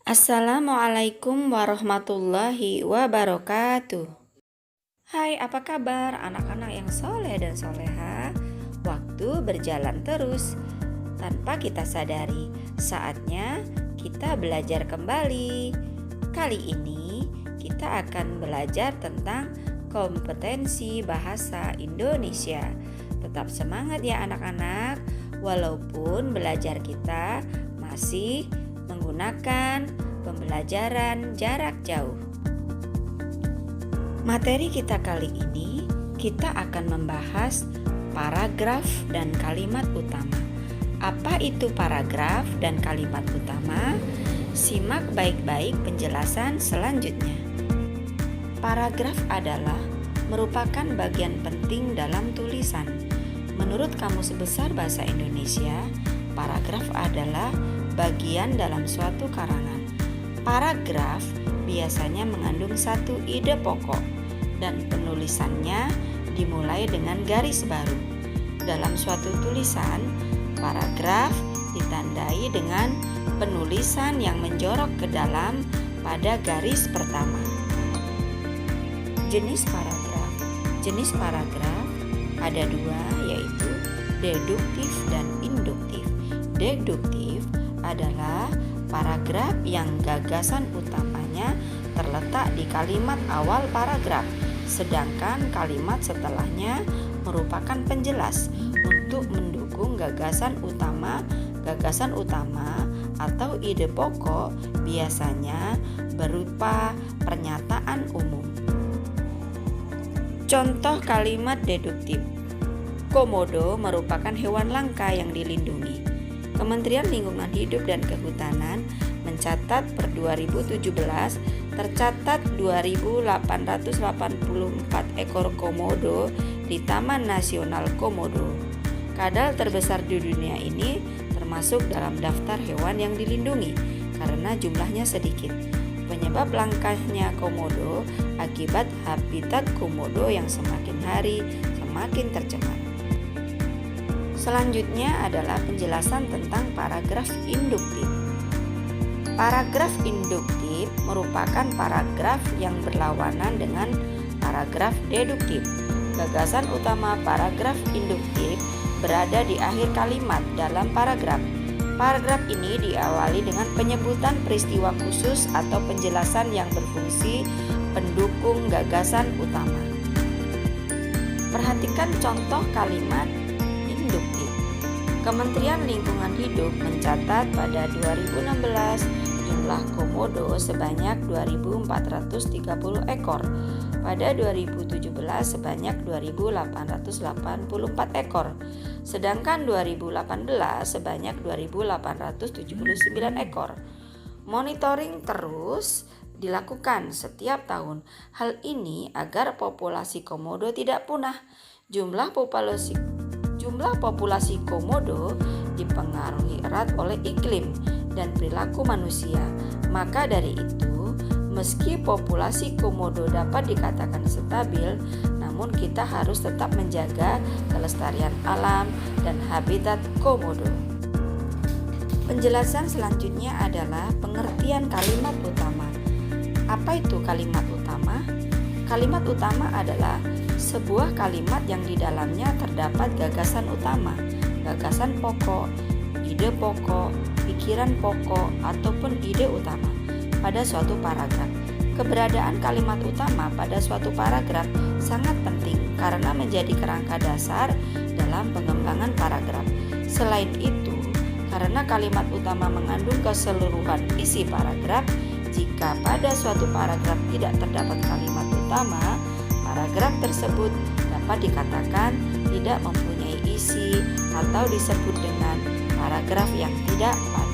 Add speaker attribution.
Speaker 1: Assalamualaikum warahmatullahi wabarakatuh. Hai, apa kabar anak-anak yang soleh dan soleha? Waktu berjalan terus tanpa kita sadari. Saatnya kita belajar kembali. Kali ini kita akan belajar tentang kompetensi bahasa Indonesia. Tetap semangat ya anak-anak, walaupun belajar kita masih menggunakan pembelajaran jarak jauh. Materi kita kali ini, kita akan membahas paragraf dan kalimat utama. Apa itu paragraf dan kalimat utama? Simak baik-baik penjelasan selanjutnya. Paragraf adalah merupakan bagian penting dalam tulisan. Menurut Kamus Besar Bahasa Indonesia, paragraf adalah bagian dalam suatu karangan. Paragraf biasanya mengandung satu ide pokok dan penulisannya dimulai dengan garis baru. Dalam suatu tulisan, paragraf ditandai dengan penulisan yang menjorok ke dalam pada garis pertama. Jenis paragraf ada dua, yaitu deduktif dan induktif. Deduktif adalah paragraf yang gagasan utamanya terletak di kalimat awal paragraf, sedangkan kalimat setelahnya merupakan penjelas untuk mendukung gagasan utama atau ide pokok, biasanya berupa pernyataan umum. Contoh kalimat deduktif. Komodo merupakan hewan langka yang dilindungi. Kementerian Lingkungan Hidup dan Kehutanan mencatat per 2017 tercatat 2.884 ekor komodo di Taman Nasional Komodo. Kadal terbesar di dunia ini termasuk dalam daftar hewan yang dilindungi karena jumlahnya sedikit. Penyebab langkahnya komodo akibat habitat komodo yang semakin hari semakin tercemar. Selanjutnya adalah penjelasan tentang paragraf induktif. Paragraf induktif merupakan paragraf yang berlawanan dengan paragraf deduktif. Gagasan utama paragraf induktif berada di akhir kalimat dalam paragraf. Paragraf ini diawali dengan penyebutan peristiwa khusus atau penjelasan yang berfungsi pendukung gagasan utama. Perhatikan contoh kalimat induktif. Kementerian Lingkungan Hidup mencatat pada 2016 jumlah komodo sebanyak 2.430 ekor. Pada 2017 sebanyak 2.884 ekor. Sedangkan 2018 sebanyak 2.879 ekor. Monitoring terus dilakukan setiap tahun. Hal ini agar populasi komodo tidak punah. Jumlah populasi komodo dipengaruhi erat oleh iklim dan perilaku manusia. Maka dari itu, meski populasi komodo dapat dikatakan stabil, namun kita harus tetap menjaga kelestarian alam dan habitat komodo. Penjelasan selanjutnya adalah pengertian kalimat utama. Apa itu kalimat utama? Kalimat utama adalah sebuah kalimat yang di dalamnya terdapat gagasan utama, gagasan pokok, ide pokok, pikiran pokok, ataupun ide utama pada suatu paragraf. Keberadaan kalimat utama pada suatu paragraf sangat penting karena menjadi kerangka dasar dalam pengembangan paragraf. Selain itu, karena kalimat utama mengandung keseluruhan isi paragraf, jika pada suatu paragraf tidak terdapat kalimat utama, paragraf tersebut dapat dikatakan tidak mempunyai isi atau disebut dengan paragraf yang tidak padat.